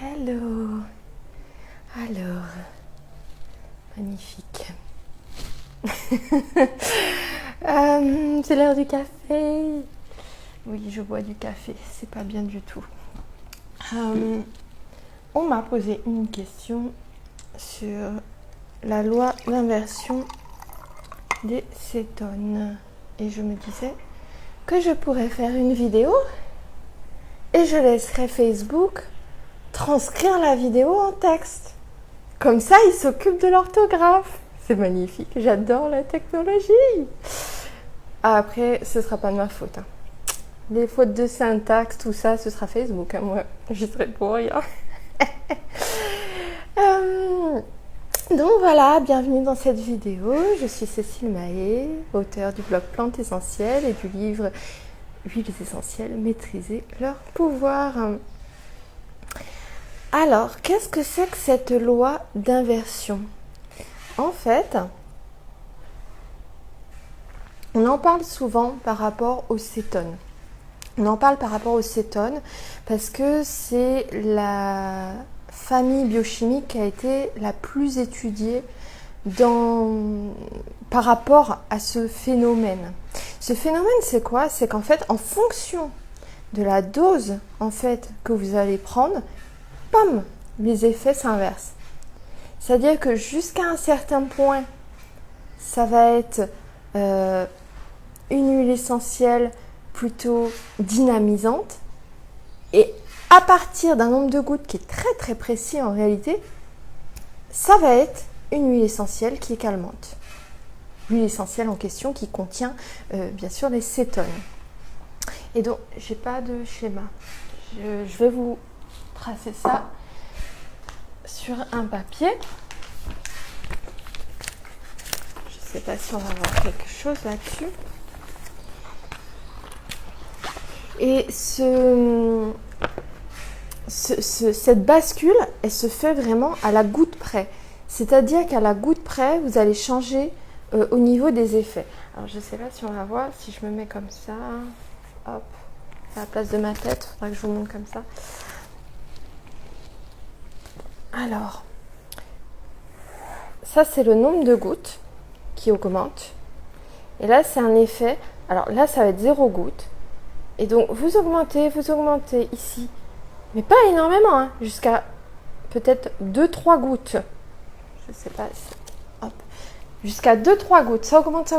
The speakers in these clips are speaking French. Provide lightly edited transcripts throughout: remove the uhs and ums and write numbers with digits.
Hello. Alors, magnifique. C'est l'heure du café. Oui, je bois du café, c'est pas bien du tout. On m'a posé une question sur la loi d'inversion des cétones. Et je me disais que je pourrais faire une vidéo et je laisserai Facebook transcrire la vidéo en texte. Comme ça, ils s'occupent de l'orthographe. C'est magnifique, j'adore la technologie. Après, ce sera pas de ma faute. Les fautes de syntaxe, tout ça, ce sera Facebook. Moi, j'y serai pour rien. Donc voilà, bienvenue dans cette vidéo. Je suis Cécile Mahé, auteure du blog Plantes Essentielles et du livre Huiles essentielles, maîtriser leur pouvoir. Alors, qu'est-ce que c'est que cette loi d'inversion? En fait, on en parle souvent par rapport aux cétones. On en parle par rapport aux cétones parce que c'est la famille biochimique qui a été la plus étudiée par rapport à ce phénomène. Ce phénomène, c'est quoi? C'est qu'en fait, en fonction de la dose que vous allez prendre, pam, les effets s'inversent. C'est-à-dire que jusqu'à un certain point, ça va être une huile essentielle plutôt dynamisante. Et à partir d'un nombre de gouttes qui est très très précis en réalité, ça va être une huile essentielle qui est calmante. L'huile essentielle en question qui contient bien sûr les cétones. Et donc, j'ai pas de schéma. Je vais vous tracer ça sur un papier. Je ne sais pas si on va avoir quelque chose là-dessus. Et cette bascule, elle se fait vraiment à la goutte près. C'est-à-dire qu'à la goutte près, vous allez changer au niveau des effets. Alors, je ne sais pas si on va voir, si je me mets comme ça, hop, à la place de ma tête, il faudra que je vous montre comme ça. Alors, ça c'est le nombre de gouttes qui augmente. Et là, c'est un effet. Alors là, ça va être 0 goutte. Et donc, vous augmentez ici. Mais pas énormément, jusqu'à peut-être 2-3 gouttes. Je sais pas. Hop. Jusqu'à 2-3 gouttes. Ça augmente.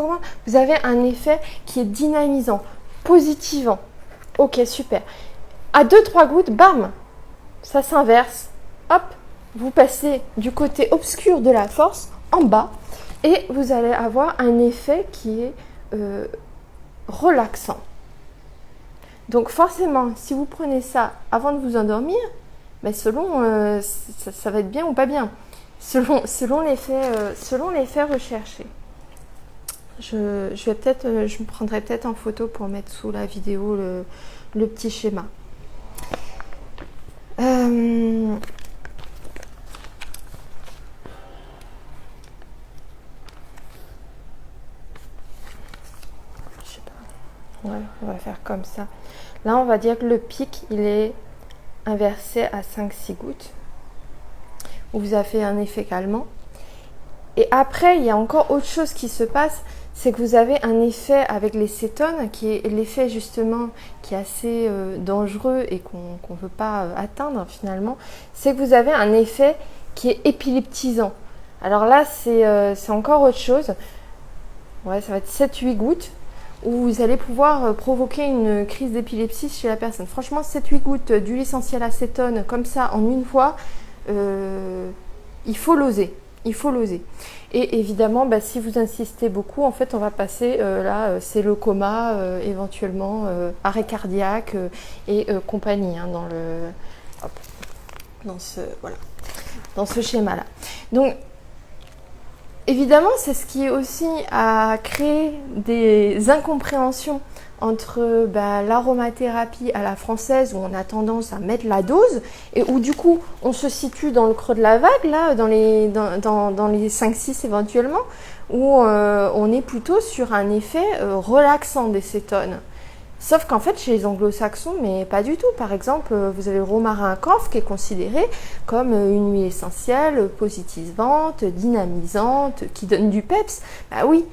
Vous avez un effet qui est dynamisant, positivant. Ok, super. À 2-3 gouttes, bam, ça s'inverse. Hop, vous passez du côté obscur de la force en bas et vous allez avoir un effet qui est relaxant. Donc forcément, si vous prenez ça avant de vous endormir, selon ça va être bien ou pas bien, selon l'effet recherché. Je me prendrai peut-être en photo pour mettre sous la vidéo le petit schéma. Ouais, on va faire comme ça. Là, on va dire que le pic, il est inversé à 5-6 gouttes. Où vous avez fait un effet calmant. Et après, il y a encore autre chose qui se passe. C'est que vous avez un effet avec les cétones, qui est l'effet justement qui est assez dangereux et qu'on ne veut pas atteindre finalement. C'est que vous avez un effet qui est épileptisant. Alors là, c'est encore autre chose. Ouais, ça va être 7-8 gouttes. Où vous allez pouvoir provoquer une crise d'épilepsie chez la personne. Franchement, 7-8 gouttes d'huile essentielle à cétone, comme ça, en une fois, il faut l'oser. Et évidemment, si vous insistez beaucoup, en fait, on va passer, là, c'est le coma, éventuellement, arrêt cardiaque et compagnie, dans ce schéma-là. Donc, évidemment, c'est ce qui aussi a créé des incompréhensions entre l'aromathérapie à la française où on a tendance à mettre la dose et où du coup on se situe dans le creux de la vague, là, dans les 5-6 éventuellement, où on est plutôt sur un effet relaxant des cétones. Sauf qu'en fait, chez les anglo-saxons, mais pas du tout. Par exemple, vous avez le romarin coff qui est considéré comme une huile essentielle positivante, dynamisante, qui donne du peps. Bah oui,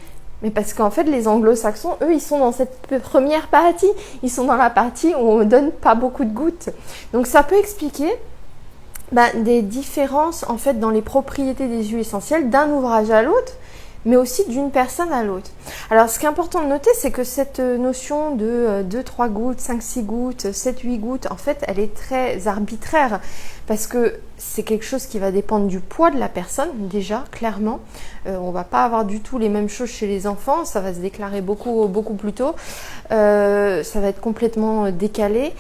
mais parce qu'en fait, les anglo-saxons, eux, ils sont dans cette première partie. Ils sont dans la partie où on ne donne pas beaucoup de gouttes. Donc ça peut expliquer des différences en fait dans les propriétés des huiles essentielles d'un ouvrage à l'autre, mais aussi d'une personne à l'autre. Alors, ce qui est important de noter, c'est que cette notion de 2-3 gouttes, 5-6 gouttes, 7-8 gouttes, en fait, elle est très arbitraire parce que c'est quelque chose qui va dépendre du poids de la personne, déjà, clairement. On va pas avoir du tout les mêmes choses chez les enfants, ça va se déclarer beaucoup plus tôt. Ça va être complètement décalé.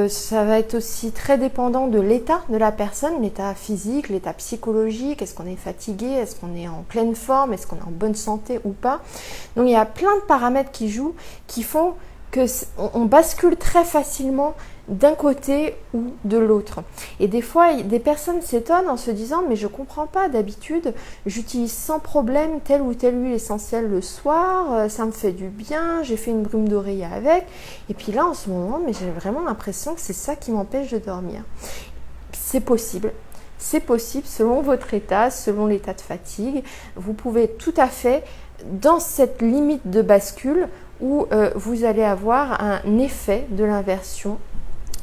Ça va être aussi très dépendant de l'état de la personne, l'état physique, l'état psychologique, est-ce qu'on est fatigué, est-ce qu'on est en pleine forme, est-ce qu'on est en bonne santé ou pas. Donc il y a plein de paramètres qui jouent, qui font qu'on bascule très facilement d'un côté ou de l'autre. Et des fois, des personnes s'étonnent en se disant « mais je comprends pas, d'habitude, j'utilise sans problème telle ou telle huile essentielle le soir, ça me fait du bien, j'ai fait une brume d'oreiller avec, et puis là en ce moment, mais j'ai vraiment l'impression que c'est ça qui m'empêche de dormir. » C'est possible. C'est possible selon votre état, selon l'état de fatigue. Vous pouvez tout à fait, dans cette limite de bascule, où vous allez avoir un effet de l'inversion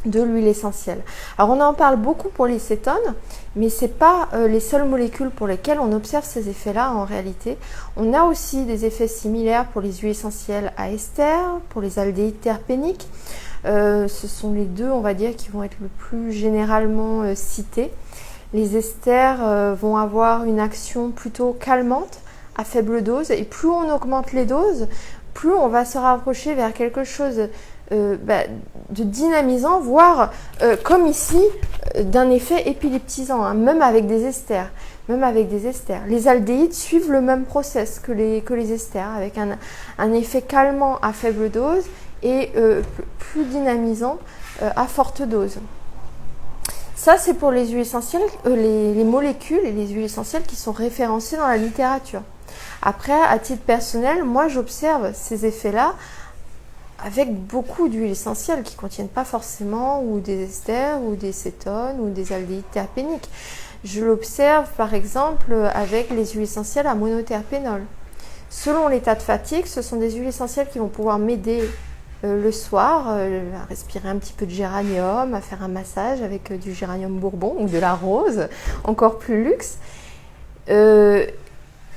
de l'huile essentielle. Alors on en parle beaucoup pour les cétones, mais ce n'est pas les seules molécules pour lesquelles on observe ces effets-là en réalité. On a aussi des effets similaires pour les huiles essentielles à ester, pour les aldéhydes terpéniques. Ce sont les deux, on va dire, qui vont être le plus généralement cités. Les esters vont avoir une action plutôt calmante à faible dose, et plus on augmente les doses, plus on va se rapprocher vers quelque chose de dynamisant, voire comme ici, d'un effet épileptisant, hein, même avec des esters. Les aldéhydes suivent le même process que les esters, avec un effet calmant à faible dose et plus dynamisant à forte dose. Ça, c'est pour les huiles essentielles, les molécules et les huiles essentielles qui sont référencées dans la littérature. Après, à titre personnel, moi j'observe ces effets-là avec beaucoup d'huiles essentielles qui ne contiennent pas forcément ou des esters ou des cétones ou des aldéhydes terpéniques. Je l'observe par exemple avec les huiles essentielles à monoterpénol. Selon l'état de fatigue, ce sont des huiles essentielles qui vont pouvoir m'aider le soir à respirer un petit peu de géranium, à faire un massage avec du géranium bourbon ou de la rose, encore plus luxe.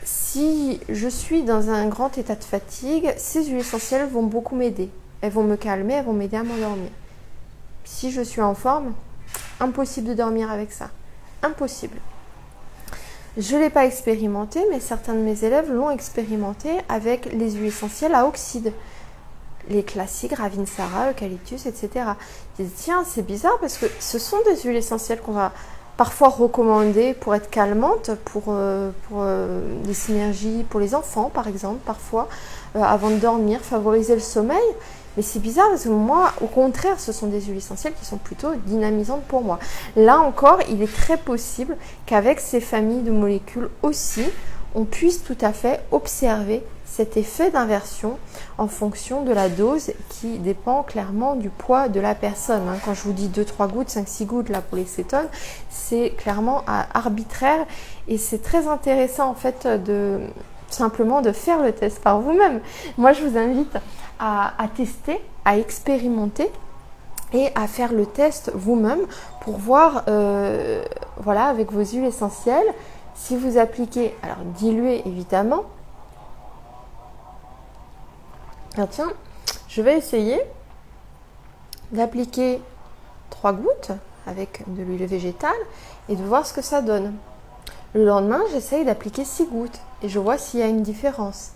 Si je suis dans un grand état de fatigue, ces huiles essentielles vont beaucoup m'aider. Elles vont me calmer, elles vont m'aider à m'endormir. Si je suis en forme, impossible de dormir avec ça. Impossible. Je ne l'ai pas expérimenté, mais certains de mes élèves l'ont expérimenté avec les huiles essentielles à oxyde. Les classiques, Ravinsara, eucalyptus, etc. Je dis, tiens, c'est bizarre parce que ce sont des huiles essentielles qu'on va parfois recommandées pour être calmantes, pour des synergies pour les enfants, par exemple, parfois, avant de dormir, favoriser le sommeil. Mais c'est bizarre parce que moi, au contraire, ce sont des huiles essentielles qui sont plutôt dynamisantes pour moi. Là encore, il est très possible qu'avec ces familles de molécules aussi, on puisse tout à fait observer cet effet d'inversion en fonction de la dose qui dépend clairement du poids de la personne. Quand je vous dis 2-3 gouttes, 5-6 gouttes là pour les cétones, c'est clairement arbitraire et c'est très intéressant en fait simplement de faire le test par vous-même. Moi je vous invite à tester, à expérimenter et à faire le test vous-même pour voir voilà, avec vos huiles essentielles si vous appliquez, alors diluez évidemment. Alors tiens, je vais essayer d'appliquer 3 gouttes avec de l'huile végétale et de voir ce que ça donne. Le lendemain, j'essaye d'appliquer 6 gouttes et je vois s'il y a une différence.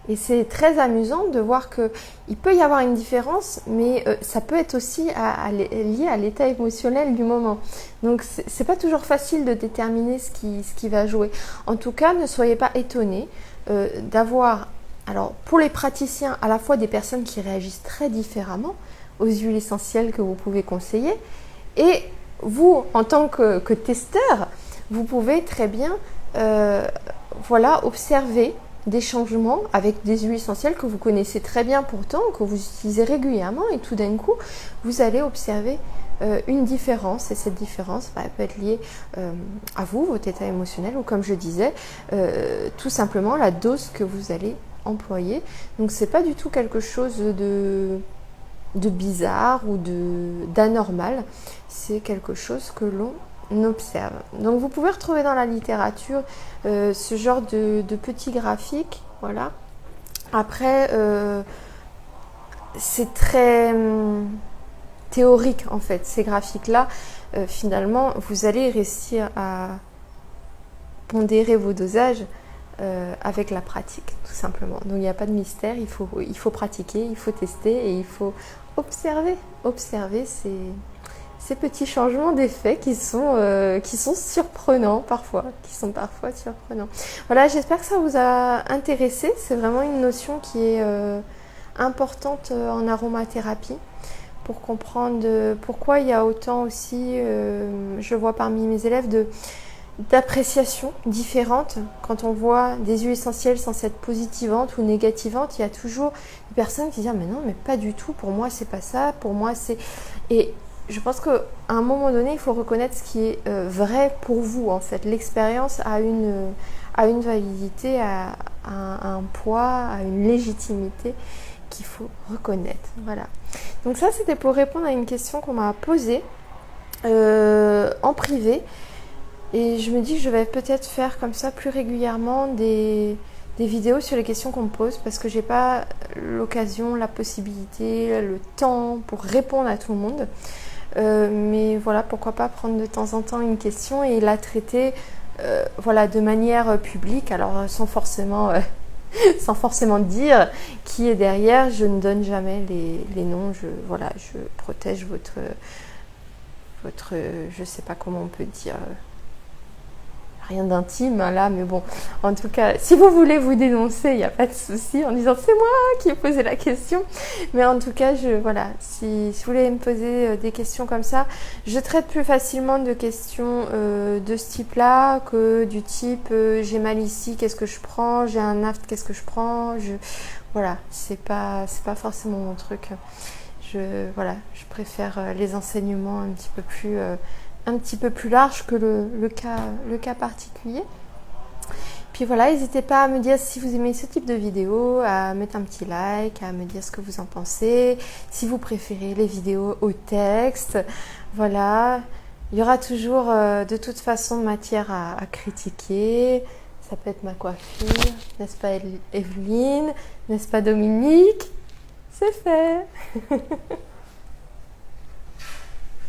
Et c'est très amusant de voir qu'il peut y avoir une différence, mais ça peut être aussi lié à l'état émotionnel du moment. Donc c'est pas toujours facile de déterminer ce qui va jouer. En tout cas, ne soyez pas étonnés d'avoir, alors pour les praticiens, à la fois des personnes qui réagissent très différemment aux huiles essentielles que vous pouvez conseiller, et vous, en tant que testeur, vous pouvez très bien voilà, observer des changements avec des huiles essentielles que vous connaissez très bien pourtant, que vous utilisez régulièrement, et tout d'un coup, vous allez observer une différence, et cette différence elle peut être liée à vous, votre état émotionnel, ou comme je disais, tout simplement la dose que vous allez employer. Donc c'est pas du tout quelque chose de bizarre ou d'anormal, c'est quelque chose que l'on observe. Donc vous pouvez retrouver dans la littérature ce genre de petits graphiques, voilà. Après, c'est très théorique en fait, ces graphiques-là. Finalement, vous allez réussir à pondérer vos dosages avec la pratique, tout simplement. Donc il n'y a pas de mystère, il faut pratiquer, il faut tester et il faut observer ces petits changements d'effet qui sont surprenants parfois, surprenants. Voilà, j'espère que ça vous a intéressé. C'est vraiment une notion qui est importante en aromathérapie pour comprendre pourquoi il y a autant aussi, je vois parmi mes élèves, d'appréciation différentes. Quand on voit des huiles essentielles sans être positivantes ou négativantes, il y a toujours des personnes qui disent ah, mais non, mais pas du tout, pour moi c'est pas ça, pour moi c'est... Et je pense qu'à un moment donné, il faut reconnaître ce qui est vrai pour vous en fait. L'expérience a une validité, a un poids, a une légitimité qu'il faut reconnaître. Voilà. Donc ça, c'était pour répondre à une question qu'on m'a posée en privé. Et je me dis que je vais peut-être faire comme ça plus régulièrement des vidéos sur les questions qu'on me pose, parce que j'ai pas l'occasion, la possibilité, le temps pour répondre à tout le monde. Mais voilà, pourquoi pas prendre de temps en temps une question et la traiter voilà, de manière publique, alors sans forcément dire qui est derrière. Je ne donne jamais les noms, je protège votre je sais pas comment on peut dire, rien d'intime là, mais bon, en tout cas, si vous voulez vous dénoncer, il n'y a pas de souci en disant c'est moi qui ai posé la question. Mais en tout cas, voilà, si vous voulez me poser des questions comme ça, je traite plus facilement de questions de ce type-là que du type j'ai mal ici, qu'est-ce que je prends, j'ai un aft, qu'est-ce que je prends, voilà, c'est pas forcément mon truc. Je préfère les enseignements un petit peu plus large que le cas particulier. Puis voilà, n'hésitez pas à me dire si vous aimez ce type de vidéo, à mettre un petit like, à me dire ce que vous en pensez, si vous préférez les vidéos au texte. Voilà, il y aura toujours de toute façon matière à critiquer. Ça peut être ma coiffure, n'est-ce pas Evelyne, n'est-ce pas Dominique? C'est fait.